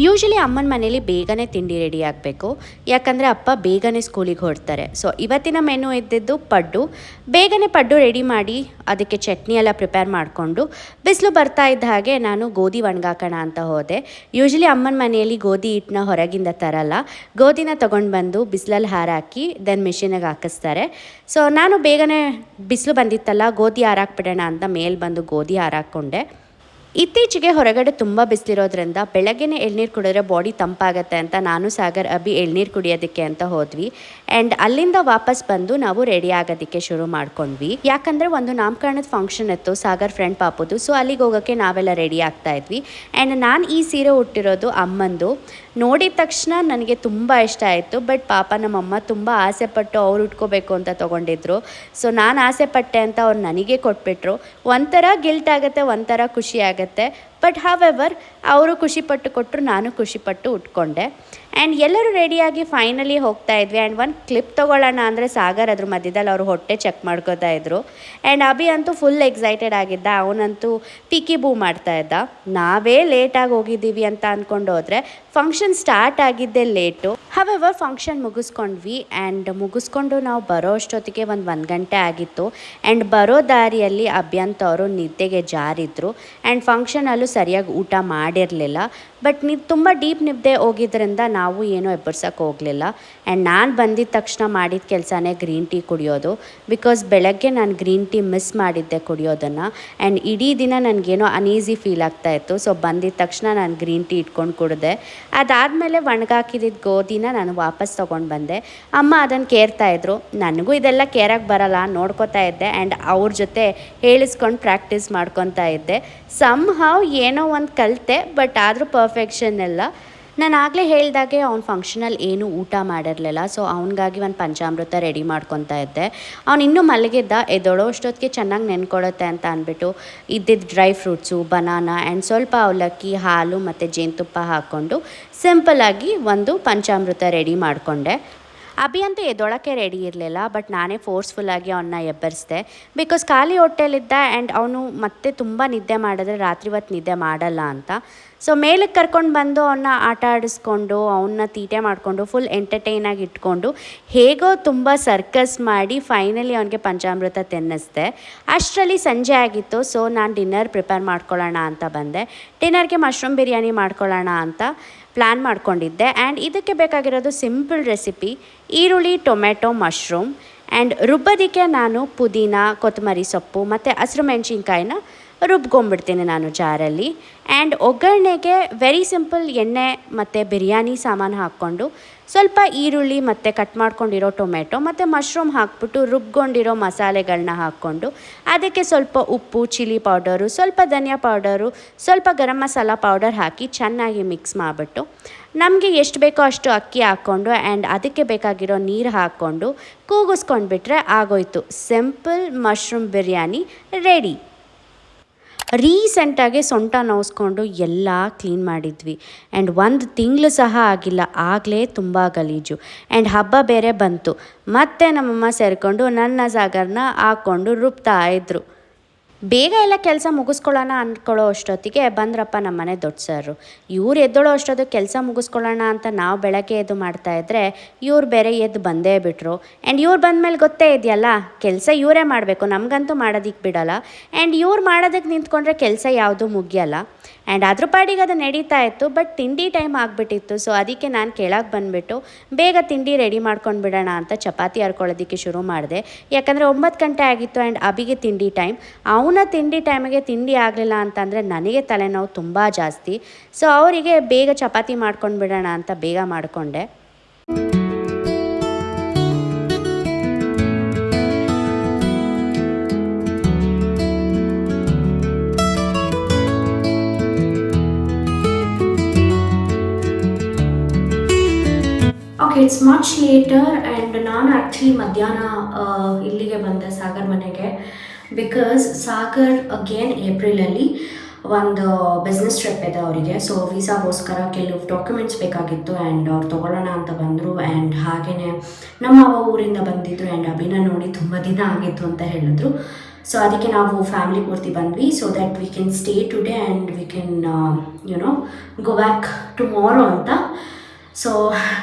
Usually ಅಮ್ಮನ ಮನೇಲಿ ಬೇಗನೆ ತಿಂಡಿ ರೆಡಿ ಆಗಬೇಕು, ಯಾಕಂದರೆ ಅಪ್ಪ ಬೇಗನೆ ಸ್ಕೂಲಿಗೆ ಹೊರಡ್ತಾರೆ. ಸೊ ಇವತ್ತಿನ ಮೆನು ಇದ್ದಿದ್ದು ಪಡ್ಡು. ಬೇಗನೆ ಪಡ್ಡು ರೆಡಿ ಮಾಡಿ ಅದಕ್ಕೆ ಚಟ್ನಿ ಎಲ್ಲ ಪ್ರಿಪೇರ್ ಮಾಡಿಕೊಂಡು ಬಿಸಿಲು ಬರ್ತಾ ಇದ್ದ ಹಾಗೆ ನಾನು ಗೋಧಿ ಒಣಗಾಕೋಣ ಅಂತ ಹೋದೆ. ಯೂಶಲಿ ಅಮ್ಮನ ಮನೆಯಲ್ಲಿ ಗೋಧಿ ಹಿಟ್ಟನ್ನ ಹೊರಗಿಂದ ತರಲ್ಲ, ಗೋಧಿನ ತೊಗೊಂಡು ಬಂದು ಬಿಸಿಲಲ್ಲಿ ಹಾರಾಕಿ ದೆನ್ ಮಿಷಿನಿಗೆ ಹಾಕಿಸ್ತಾರೆ. ಸೊ ನಾನು ಬೇಗನೆ ಬಿಸಿಲು ಬಂದಿತ್ತಲ್ಲ, ಗೋಧಿ ಹಾರಾಕ್ಬಿಡೋಣ ಅಂತ ಮೇಲೆ ಬಂದು ಗೋಧಿ ಹಾರಾಕ್ಕೊಂಡೆ. ಇತ್ತೀಚೆಗೆ ಹೊರಗಡೆ ತುಂಬ ಬಿಸಿಲಿರೋದ್ರಿಂದ ಬೆಳಗ್ಗೆನೇ ಎಳ್ನೀರು ಕುಡಿದ್ರೆ ಬಾಡಿ ತಂಪಾಗತ್ತೆ ಅಂತ ನಾನು ಸಾಗರ್ ಅಭಿ ಎಳ್ನೀರು ಕುಡಿಯೋದಕ್ಕೆ ಅಂತ ಹೋದ್ವಿ. ಆ್ಯಂಡ್ ಅಲ್ಲಿಂದ ವಾಪಸ್ ಬಂದು ನಾವು ರೆಡಿ ಆಗೋದಕ್ಕೆ ಶುರು ಮಾಡ್ಕೊಂಡ್ವಿ. ಯಾಕಂದರೆ ಒಂದು ನಾಮಕರಣದ ಫಂಕ್ಷನ್ ಇತ್ತು ಸಾಗರ್ ಫ್ರೆಂಡ್ ಪಾಪುದು. ಸೊ ಅಲ್ಲಿಗೆ ಹೋಗೋಕ್ಕೆ ನಾವೆಲ್ಲ ರೆಡಿ ಆಗ್ತಾ ಇದ್ವಿ. ಆ್ಯಂಡ್ ನಾನು ಈ ಸೀರೆ ಉಟ್ಟಿರೋದು ಅಮ್ಮಂದು. ನೋಡಿದ ತಕ್ಷಣ ನನಗೆ ತುಂಬ ಇಷ್ಟ ಆಯಿತು. ಬಟ್ ಪಾಪ ನಮ್ಮಮ್ಮ ತುಂಬ ಆಸೆಪಟ್ಟು ಅವ್ರು ಉಟ್ಕೋಬೇಕು ಅಂತ ತೊಗೊಂಡಿದ್ರು. ಸೊ ನಾನು ಆಸೆ ಪಟ್ಟೆ ಅಂತ ಅವ್ರು ನನಗೆ ಕೊಟ್ಬಿಟ್ರು. ಒಂಥರ ಗಿಲ್ಟ್ ಆಗುತ್ತೆ, ಒಂಥರ ಖುಷಿ ಆಗುತ್ತೆ. ಬಟ್ ಹವೆವರ್ ಅವರು ಖುಷಿಪಟ್ಟು ಕೊಟ್ಟರು, ನಾನು ಖುಷಿಪಟ್ಟು ಉಟ್ಕೊಂಡೆ. ಆ್ಯಂಡ್ ಎಲ್ಲರೂ ರೆಡಿಯಾಗಿ ಫೈನಲಿ ಹೋಗ್ತಾ ಇದ್ವಿ. ಆ್ಯಂಡ್ ಒಂದು ಕ್ಲಿಪ್ ತೊಗೊಳ್ಳೋಣ ಅಂದರೆ ಸಾಗರ್ ಅದ್ರ ಮಧ್ಯದಲ್ಲಿ ಅವರು ಹೊಟ್ಟೆ ಚೆಕ್ ಮಾಡ್ಕೋತಾ ಇದ್ರು. ಆ್ಯಂಡ್ ಅಭಿ ಅಂತೂ ಫುಲ್ ಎಕ್ಸೈಟೆಡ್ ಆಗಿದ್ದ, ಅವನಂತೂ ಪಿಕಿ ಬೂ ಮಾಡ್ತಾ ಇದ್ದ. ನಾವೇ ಲೇಟಾಗಿ ಹೋಗಿದ್ದೀವಿ ಅಂತ ಅಂದ್ಕೊಂಡು ಹೋದರೆ ಫಂಕ್ಷನ್ ಸ್ಟಾರ್ಟ್ ಆಗಿದ್ದೇ ಲೇಟು. ಹವೆವರ್ ಫಂಕ್ಷನ್ ಮುಗಿಸ್ಕೊಂಡ್ವಿ. ಆ್ಯಂಡ್ ಮುಗಿಸ್ಕೊಂಡು ನಾವು ಬರೋ ಅಷ್ಟೊತ್ತಿಗೆ ಒಂದು ಗಂಟೆ ಆಗಿತ್ತು. ಆ್ಯಂಡ್ ಬರೋ ದಾರಿಯಲ್ಲಿ ಅಭ್ಯಂತ ಅವರು ನಿದ್ದೆಗೆ ಜಾರಿದ್ರು. ಆ್ಯಂಡ್ ಫಂಕ್ಷನಲ್ಲೂ ಸರಿಯಾಗಿ ಊಟ ಮಾಡಿರಲಿಲ್ಲ. ಬಟ್ ತುಂಬ ಡೀಪ್ ನಿದ್ದೆ ಹೋಗಿದ್ದರಿಂದ ನಾವು ಏನೂ ಎಬ್ಬರ್ಸೋಕ್ಕೆ ಹೋಗಲಿಲ್ಲ. ಆ್ಯಂಡ್ ನಾನು ಬಂದಿದ್ದ ತಕ್ಷಣ ಮಾಡಿದ ಕೆಲಸನೇ ಗ್ರೀನ್ ಟೀ ಕುಡಿಯೋದು. ಬಿಕಾಸ್ ಬೆಳಗ್ಗೆ ನಾನು ಗ್ರೀನ್ ಟೀ ಮಿಸ್ ಮಾಡಿದ್ದೆ ಕುಡಿಯೋದನ್ನು. ಆ್ಯಂಡ್ ಇಡೀ ದಿನ ನನಗೇನೋ ಅನ್ಈಸಿ ಫೀಲ್ ಆಗ್ತಾಯಿತ್ತು. ಸೊ ಬಂದಿದ್ದ ತಕ್ಷಣ ನಾನು ಗ್ರೀನ್ ಟೀ ಇಟ್ಕೊಂಡು ಕುಡಿದೆ. ಅದಾದಮೇಲೆ ಒಣಗಾಕಿದ್ದ ಗೋಧಿನ ನಾನು ವಾಪಸ್ ತೊಗೊಂಡು ಬಂದೆ. ಅಮ್ಮ ಅದನ್ನು ಕೇರ್ತಾಯಿದ್ರು. ನನಗೂ ಇದೆಲ್ಲ ಕೇರಕ್ಕೆ ಬರಲ್ಲ, ನೋಡ್ಕೋತಾ ಇದ್ದೆ. ಆ್ಯಂಡ್ ಅವ್ರ ಜೊತೆ ಹೇಳಿಸ್ಕೊಂಡು ಪ್ರಾಕ್ಟೀಸ್ ಮಾಡ್ಕೊತಾ ಇದ್ದೆ. ಸಮ್ಹಾವ್ ಏನೋ ಒಂದು ಕಲಿತೆ, ಬಟ್ ಆದರೂ ಪರ್ಫೆಕ್ಷನ್ ಇಲ್ಲ. ನಾನು ಆಗಲೇ ಹೇಳ್ದಾಗೆ ಅವ್ನ ಫಂಕ್ಷನಲ್ಲಿ ಏನೂ ಊಟ ಮಾಡಿರಲಿಲ್ಲ. ಸೊ ಅವನಿಗಾಗಿ ಒಂದು ಪಂಚಾಮೃತ ರೆಡಿ ಮಾಡ್ಕೊತಾ ಇದ್ದೆ. ಅವ್ನು ಇನ್ನೂ ಮಲಗಿದ್ದ, ಎದ್ದೊಳೋ ಅಷ್ಟೊತ್ತಿಗೆ ಚೆನ್ನಾಗಿ ನೆನ್ಕೊಡುತ್ತೆ ಅಂತ ಅಂದ್ಬಿಟ್ಟು ಇದ್ದಿದ್ದು ಡ್ರೈ ಫ್ರೂಟ್ಸು, ಬನಾನಾ ಆ್ಯಂಡ್ ಸ್ವಲ್ಪ ಅವಲಕ್ಕಿ, ಹಾಲು ಮತ್ತು ಜೇನುತುಪ್ಪ ಹಾಕ್ಕೊಂಡು ಸಿಂಪಲ್ಲಾಗಿ ಒಂದು ಪಂಚಾಮೃತ ರೆಡಿ ಮಾಡಿಕೊಂಡೆ. ಅಭಿ ಅಂತೂ ಎದ್ದೊಳಕ್ಕೆ ರೆಡಿ ಇರಲಿಲ್ಲ. ಬಟ್ ನಾನೇ ಫೋರ್ಸ್ಫುಲ್ಲಾಗಿ ಅವನ್ನ ಎಬ್ಬರಿಸಿದೆ. ಬಿಕಾಸ್ ಖಾಲಿ ಹೊಟ್ಟೆಲಿದ್ದ. ಆ್ಯಂಡ್ ಅವನು ಮತ್ತೆ ತುಂಬ ನಿದ್ದೆ ಮಾಡಿದ್ರೆ ರಾತ್ರಿ ಹೊತ್ತು ನಿದ್ದೆ ಮಾಡಲ್ಲ ಅಂತ. ಸೊ ಮೇಲಕ್ಕೆ ಕರ್ಕೊಂಡು ಬಂದು ಅವನ್ನ ಆಟ ಆಡಿಸ್ಕೊಂಡು ಅವನ್ನ ತೀಟೆ ಮಾಡಿಕೊಂಡು ಫುಲ್ ಎಂಟರ್ಟೈನಾಗಿ ಇಟ್ಕೊಂಡು ಹೇಗೋ ತುಂಬ ಸರ್ಕಸ್ ಮಾಡಿ ಫೈನಲಿ ಅವನಿಗೆ ಪಂಚಾಮೃತ ತಿನ್ನಿಸ್ದೆ. ಅಷ್ಟರಲ್ಲಿ ಸಂಜೆ ಆಗಿತ್ತು. ಸೊ ನಾನು ಡಿನ್ನರ್ ಪ್ರಿಪೇರ್ ಮಾಡ್ಕೊಳ್ಳೋಣ ಅಂತ ಬಂದೆ. ಡಿನ್ನರ್ಗೆ ಮಶ್ರೂಮ್ ಬಿರಿಯಾನಿ ಮಾಡ್ಕೊಳ್ಳೋಣ ಅಂತ ಪ್ಲ್ಯಾನ್ ಮಾಡ್ಕೊಂಡಿದ್ದೆ. ಆ್ಯಂಡ್ ಇದಕ್ಕೆ ಬೇಕಾಗಿರೋದು ಸಿಂಪಲ್ ರೆಸಿಪಿ: ಈರುಳ್ಳಿ, ಟೊಮೆಟೊ, ಮಶ್ರೂಮ್. ಆ್ಯಂಡ್ ರುಬ್ಬೋದಕ್ಕೆ ನಾನು ಪುದೀನ, ಕೊತ್ತಂಬರಿ ಸೊಪ್ಪು ಮತ್ತು ಹಸಿರು ಮೆಣಸಿನ್ಕಾಯಿನ ರುಬ್ಕೊಂಡ್ಬಿಡ್ತೀನಿ ನಾನು ಜಾರಲ್ಲಿ. ಆ್ಯಂಡ್ ಒಗ್ಗರಣೆಗೆ ವೆರಿ ಸಿಂಪಲ್ ಎಣ್ಣೆ ಮತ್ತು ಬಿರಿಯಾನಿ ಸಾಮಾನು ಹಾಕ್ಕೊಂಡು ಸ್ವಲ್ಪ ಈರುಳ್ಳಿ ಮತ್ತು ಕಟ್ ಮಾಡ್ಕೊಂಡಿರೋ ಟೊಮೆಟೊ ಮತ್ತು ಮಶ್ರೂಮ್ ಹಾಕ್ಬಿಟ್ಟು ರುಬ್ಕೊಂಡಿರೋ ಮಸಾಲೆಗಳನ್ನ ಹಾಕ್ಕೊಂಡು ಅದಕ್ಕೆ ಸ್ವಲ್ಪ ಉಪ್ಪು, ಚಿಲ್ಲಿ ಪೌಡರು, ಸ್ವಲ್ಪ ಧನಿಯಾ ಪೌಡರು, ಸ್ವಲ್ಪ ಗರಂ ಮಸಾಲ ಪೌಡರ್ ಹಾಕಿ ಚೆನ್ನಾಗಿ ಮಿಕ್ಸ್ ಮಾಡಿಬಿಟ್ಟು ನಮಗೆ ಎಷ್ಟು ಬೇಕೋ ಅಷ್ಟು ಅಕ್ಕಿ ಹಾಕ್ಕೊಂಡು ಆ್ಯಂಡ್ ಅದಕ್ಕೆ ಬೇಕಾಗಿರೋ ನೀರು ಹಾಕ್ಕೊಂಡು ಕೂಗಿಸ್ಕೊಂಡ್ಬಿಟ್ರೆ ಆಗೋಯ್ತು. Simple mushroom biryani ready. ರೀಸೆಂಟಾಗಿ ಸೊಂಟ ನೋವಿಸ್ಕೊಂಡು ಎಲ್ಲ ಕ್ಲೀನ್ ಮಾಡಿದ್ವಿ. ಆ್ಯಂಡ್ 1 ತಿಂಗಳು ಸಹ ಆಗಿಲ್ಲ, ಆಗಲೇ ತುಂಬ ಗಲೀಜು. ಆ್ಯಂಡ್ ಹಬ್ಬ ಬೇರೆ ಬಂತು. ಮತ್ತೆ ನಮ್ಮಮ್ಮ ಸೇರಿಕೊಂಡು ನನ್ನ ಸಾಗರನ ಹಾಕ್ಕೊಂಡು ರುಬ್ತಾ ಇದ್ರು. ಬೇಗ ಎಲ್ಲ ಕೆಲಸ ಮುಗಿಸ್ಕೊಳ್ಳೋಣ ಅಂದ್ಕೊಳ್ಳೋ ಅಷ್ಟೊತ್ತಿಗೆ ಬಂದ್ರಪ್ಪ ನಮ್ಮನೆ ದೊಡ್ಡ ಸರು. ಇವ್ರು ಎದ್ದೋಳೋ ಅಷ್ಟೊತ್ತಿಗೆ ಕೆಲಸ ಮುಗಿಸ್ಕೊಳ್ಳೋಣ ಅಂತ ನಾವು ಬೆಳಗ್ಗೆ ಎದ್ದು ಮಾಡ್ತಾಯಿದ್ರೆ ಇವ್ರು ಬೇರೆ ಎದ್ದು ಬಂದೇ ಬಿಟ್ಟರು. ಆ್ಯಂಡ್ ಇವ್ರು ಬಂದಮೇಲೆ ಗೊತ್ತೇ ಇದೆಯಲ್ಲ, ಕೆಲಸ ಇವರೇ ಮಾಡಬೇಕು, ನಮಗಂತೂ ಮಾಡೋದಕ್ಕೆ ಬಿಡೋಲ್ಲ. ಆ್ಯಂಡ್ ಇವ್ರು ಮಾಡೋದಕ್ಕೆ ನಿಂತ್ಕೊಂಡ್ರೆ ಕೆಲಸ ಯಾವುದೂ ಮುಗಿಯಲ್ಲ. ಆ್ಯಂಡ್ ಅದ್ರ ಪಾಡಿಗೆ ಅದು ನಡೀತಾ ಇತ್ತು. ಬಟ್ ತಿಂಡಿ ಟೈಮ್ ಆಗಿಬಿಟ್ಟಿತ್ತು. ಸೊ ಅದಕ್ಕೆ ನಾನು ಕೆಳಗೆ ಬಂದುಬಿಟ್ಟು ಬೇಗ ತಿಂಡಿ ರೆಡಿ ಮಾಡ್ಕೊಂಡು ಬಿಡೋಣ ಅಂತ ಚಪಾತಿ ಹರ್ಕೊಳ್ಳೋದಕ್ಕೆ ಶುರು ಮಾಡಿದೆ. ಯಾಕಂದರೆ 9 ಗಂಟೆ ಆಗಿತ್ತು. ಆ್ಯಂಡ್ ಅಭಿಗೆ ತಿಂಡಿ ಟೈಮ್. ಅವನ ತಿಂಡಿ ಟೈಮಿಗೆ ತಿಂಡಿ ಆಗಲಿಲ್ಲ ಅಂತಂದರೆ ನನಗೆ ತಲೆನೋವು ತುಂಬ ಜಾಸ್ತಿ. ಸೊ ಅವರಿಗೆ ಬೇಗ ಚಪಾತಿ ಮಾಡ್ಕೊಂಡು ಬಿಡೋಣ ಅಂತ ಬೇಗ ಮಾಡಿಕೊಂಡೆ. Okay, it's much later. And ನಾನು ಆ್ಯಕ್ಚುಲಿ ಮಧ್ಯಾಹ್ನ ಇಲ್ಲಿಗೆ ಬಂದೆ ಸಾಗರ್ ಮನೆಗೆ. ಬಿಕಾಸ್ ಸಾಗರ್ ಅಗೇನ್ ಏಪ್ರಿಲಲ್ಲಿ ಒಂದು ಬಿಸ್ನೆಸ್ ಟ್ರಿಪ್ ಇದೆ ಅವರಿಗೆ. ಸೊ ವೀಸಾಗೋಸ್ಕರ ಕೆಲವು ಡಾಕ್ಯುಮೆಂಟ್ಸ್ ಬೇಕಾಗಿತ್ತು. ಆ್ಯಂಡ್ ಅವ್ರು ತೊಗೊಳ್ಳೋಣ ಅಂತ ಬಂದರು. ಆ್ಯಂಡ್ ಹಾಗೆಯೇ ನಮ್ಮ ಊರಿಂದ ಬಂದಿದ್ದರು. ಆ್ಯಂಡ್ ಅಭಿನ ನೋಡಿ ತುಂಬ ದಿನ ಆಗಿತ್ತು ಅಂತ ಹೇಳಿದ್ರು. ಸೊ ಅದಕ್ಕೆ ನಾವು ಫ್ಯಾಮಿಲಿ ಪೂರ್ತಿ ಬಂದ್ವಿ so that we can stay today and we can go back tomorrow ಅಂತ. ಸೊ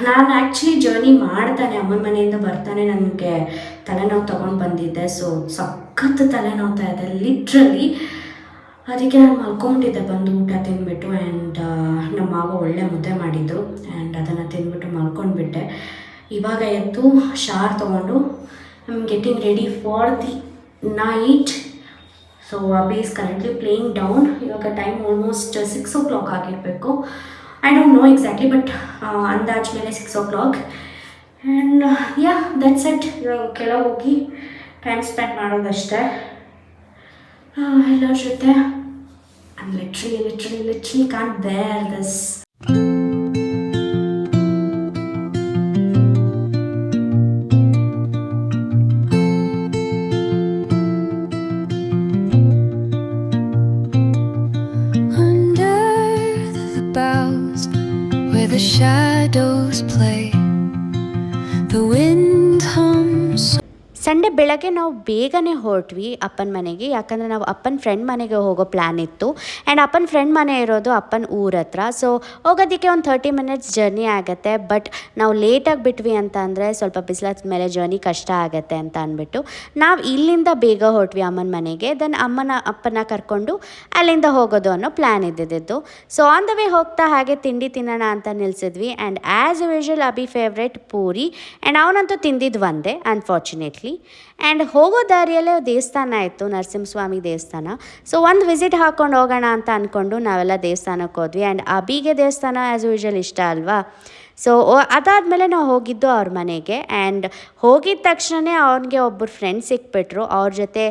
ನಾನು ಆ್ಯಕ್ಚುಲಿ ಜರ್ನಿ ಮಾಡ್ತಾನೆ ಅಮ್ಮನ ಮನೆಯಿಂದ ಬರ್ತಾನೆ ನನಗೆ ತಲೆನೋವು ತೊಗೊಂಡು ಬಂದಿದ್ದೆ. ಸೊ ಸಖತ್ತು ತಲೆನೋವ್ತಾ ಇದೆ ಲಿಟ್ರಲಿ. ಅದಕ್ಕೆ ನಾನು ಮಲ್ಕೊಂಬಿಟ್ಟಿದ್ದೆ ಬಂದು ಊಟ ತಿಂದ್ಬಿಟ್ಟು. ಆ್ಯಂಡ್ ನಮ್ಮ ಮಾವ ಒಳ್ಳೆ ಮುದ್ದೆ ಮಾಡಿದ್ದು ಆ್ಯಂಡ್ ಅದನ್ನು ತಿಂದ್ಬಿಟ್ಟು ಮಲ್ಕೊಂಡ್ಬಿಟ್ಟೆ. ಇವಾಗ ಎದ್ದು ಶಾರ್ ತೊಗೊಂಡು I am getting ready for the night. So Abhi is currently playing down. ಇವಾಗ ಟೈಮ್ ಆಲ್ಮೋಸ್ಟ್ 6 o'clock ಆಗಿರಬೇಕು. I don't know exactly but ಅಂದಾಜ್ ಮೇಲೆ 6 o'clock. And yeah that's it. ಇವಾಗ ಕೆಳಗೆ ಹೋಗಿ ಟೈಮ್ ಸ್ಪೆಂಡ್ ಮಾಡೋದಷ್ಟೇ ಎಲ್ಲರ ಜೊತೆ. I am literally can't bear this. The shadows play, the wind hums. Sunday ಬೆಳಗ್ಗೆ ನಾವು ಬೇಗನೆ ಹೊರಟ್ವಿ ಅಪ್ಪನ ಮನೆಗೆ. ಯಾಕಂದರೆ ನಾವು ಅಪ್ಪನ ಫ್ರೆಂಡ್ ಮನೆಗೆ ಹೋಗೋ ಪ್ಲ್ಯಾನ್ ಇತ್ತು. ಆ್ಯಂಡ್ ಅಪ್ಪನ ಫ್ರೆಂಡ್ ಮನೆ ಇರೋದು ಅಪ್ಪನ ಊರ ಹತ್ರ. ಸೊ ಹೋಗೋದಕ್ಕೆ ಒಂದು 30 minutes ಜರ್ನಿ ಆಗುತ್ತೆ. ಬಟ್ ನಾವು ಲೇಟಾಗಿ ಬಿಟ್ವಿ ಅಂತ ಅಂದರೆ ಸ್ವಲ್ಪ ಬಿಸಿಲಾದ ಮೇಲೆ ಜರ್ನಿ ಕಷ್ಟ ಆಗುತ್ತೆ ಅಂತ ಅಂದ್ಬಿಟ್ಟು ನಾವು ಇಲ್ಲಿಂದ ಬೇಗ ಹೊರಟ್ವಿ ಅಮ್ಮನ ಮನೆಗೆ. ದೆನ್ ಅಪ್ಪನ ಕರ್ಕೊಂಡು ಅಲ್ಲಿಂದ ಹೋಗೋದು ಅನ್ನೋ ಪ್ಲ್ಯಾನ್ ಇದ್ದಿದ್ದು. ಸೊ ಆನ್ ದ ವೇ ಹೋಗ್ತಾ ಹಾಗೆ ತಿಂಡಿ ತಿನ್ನೋಣ ಅಂತ ನಿಲ್ಸಿದ್ವಿ. And as usual Abhi favourite puri. And ಅವನಂತೂ ತಿಂದಿದ್ದು ಒಂದೇ ಅನ್ಫಾರ್ಚುನೇಟ್ಲಿ. ಆ್ಯಂಡ್ ಹೋಗೋ ದಾರಿಯಲ್ಲೇ ದೇವಸ್ಥಾನ ಇತ್ತು, ನರಸಿಂಹಸ್ವಾಮಿ ದೇವಸ್ಥಾನ. ಸೊ ಒಂದು ವಿಸಿಟ್ ಹಾಕ್ಕೊಂಡು ಹೋಗೋಣ ಅಂತ ಅಂದ್ಕೊಂಡು ನಾವೆಲ್ಲ ದೇವಸ್ಥಾನಕ್ಕೆ ಹೋದ್ವಿ. ಆ್ಯಂಡ್ ಅಬಿಗೆ ದೇವಸ್ಥಾನ ಆ್ಯಸ್ ಯೂಶುವಲ್ ಇಷ್ಟ ಅಲ್ವಾ. ಸೊ ಅದಾದಮೇಲೆ ನಾವು ಹೋಗಿದ್ದು ಅವ್ರ ಮನೆಗೆ. ಆ್ಯಂಡ್ ಹೋಗಿದ ತಕ್ಷಣ ಅವನಿಗೆ ಒಬ್ಬರು ಫ್ರೆಂಡ್ ಸಿಕ್ಬಿಟ್ರು. ಅವ್ರ ಜೊತೆ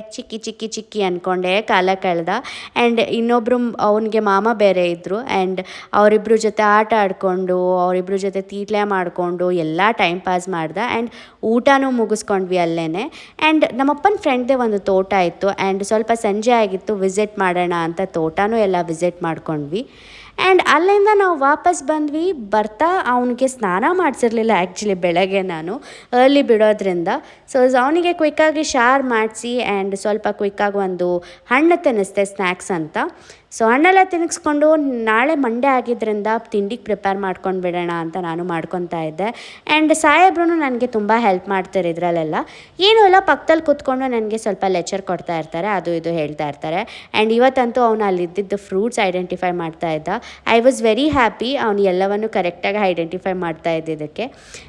ಚಿಕ್ಕಿ ಅಂದ್ಕೊಂಡೆ ಕಾಲ ಕಳೆದ. ಆ್ಯಂಡ್ ಇನ್ನೊಬ್ಬರು ಅವನಿಗೆ ಮಾಮ ಬೇರೆ ಇದ್ದರು. ಆ್ಯಂಡ್ ಅವರಿಬ್ಬರ ಜೊತೆ ಆಟ ಆಡಿಕೊಂಡು ಅವರಿಬ್ಬರ ಜೊತೆ ತೀಟ್ಲೆ ಮಾಡಿಕೊಂಡು ಎಲ್ಲ ಟೈಮ್ ಪಾಸ್ ಮಾಡ್ದೆ. ಆ್ಯಂಡ್ ಊಟನೂ ಮುಗಿಸ್ಕೊಂಡ್ವಿ ಅಲ್ಲೇ. ಆ್ಯಂಡ್ ನಮ್ಮಪ್ಪನ ಫ್ರೆಂಡ್ದೇ ಒಂದು ತೋಟ ಇತ್ತು. ಆ್ಯಂಡ್ ಸ್ವಲ್ಪ ಸಂಜೆ ಆಗಿತ್ತು, ವಿಸಿಟ್ ಮಾಡೋಣ ಅಂತ ತೋಟನೂ ಎಲ್ಲ ವಿಸಿಟ್ ಮಾಡ್ಕೊಂಡ್ವಿ. ಆ್ಯಂಡ್ ಅಲ್ಲಿಂದ ನಾವು ವಾಪಸ್ ಬಂದ್ವಿ. ಬರ್ತಾ ಅವನಿಗೆ ಸ್ನಾನ ಮಾಡಿಸಿರ್ಲಿಲ್ಲ ಆ್ಯಕ್ಚುಲಿ ಬೆಳಗ್ಗೆ ನಾನು ಅರ್ಲಿ ಬಿಡೋದ್ರಿಂದ. ಸೊ ಅವನಿಗೆ ಕ್ವಿಕ್ಕಾಗಿ ಶಾರ್ ಮಾಡಿಸಿ ಆ್ಯಂಡ್ ಸ್ವಲ್ಪ ಕ್ವಿಕ್ಕಾಗಿ ಒಂದು ಹಣ್ಣು ತಿನ್ನಿಸ್ದೆ ಸ್ನ್ಯಾಕ್ಸ್ ಅಂತ. ಸೊ ಹಣ್ಣೆಲ್ಲ ತಿನ್ನಿಸ್ಕೊಂಡು ನಾಳೆ ಮಂಡೇ ಆಗಿದ್ದರಿಂದ ತಿಂಡಿಗೆ ಪ್ರಿಪೇರ್ ಮಾಡ್ಕೊಂಡು ಬಿಡೋಣ ಅಂತ ನಾನು ಮಾಡ್ಕೊತಾ ಇದ್ದೆ. ಆ್ಯಂಡ್ ಸಾಹೇಬ್ರು ನನಗೆ ತುಂಬ ಹೆಲ್ಪ್ ಮಾಡ್ತಾರೆ ಇದರಲ್ಲೆಲ್ಲ. ಏನೂ ಇಲ್ಲ, ಪಕ್ಕದಲ್ಲಿ ಕೂತ್ಕೊಂಡು ನನಗೆ ಸ್ವಲ್ಪ ಲೆಕ್ಚರ್ ಕೊಡ್ತಾ ಇರ್ತಾರೆ, ಅದು ಇದು ಹೇಳ್ತಾ ಇರ್ತಾರೆ. ಆ್ಯಂಡ್ ಇವತ್ತಂತೂ ಅವನು ಅಲ್ಲಿದ್ದಿದ್ದು ಫ್ರೂಟ್ಸ್ ಐಡೆಂಟಿಫೈ ಮಾಡ್ತಾ ಇದ್ದ. ಐ ವಾಸ್ ವೆರಿ ಹ್ಯಾಪಿ ಅವನು ಎಲ್ಲವನ್ನು ಕರೆಕ್ಟಾಗಿ ಐಡೆಂಟಿಫೈ ಮಾಡ್ತಾ ಇದ್ದಿದ್ದಕ್ಕೆ.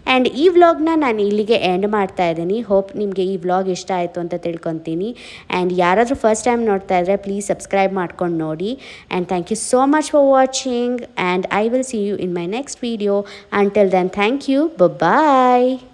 ಆ್ಯಂಡ್ ಈ ವ್ಲಾಗ್ನ ನಾನು ಇಲ್ಲಿಗೆ ಎಂಡ್ ಮಾಡ್ತಾ ಇದ್ದೀನಿ. ಹೋಪ್ ನಿಮಗೆ ಈ ವ್ಲಾಗ್ ಇಷ್ಟ ಆಯಿತು ಅಂತ ತಿಳ್ಕೊತೀನಿ. ಆ್ಯಂಡ್ ಯಾರಾದರೂ ಫಸ್ಟ್ ಟೈಮ್ ನೋಡ್ತಾ ಇದ್ದರೆ ಪ್ಲೀಸ್ ಸಬ್ಸ್ಕ್ರೈಬ್ ಮಾಡ್ಕೊಂಡು ನೋಡಿ. And thank you so much for watching, and I will see you in my next video. Until then, thank you. Bye bye.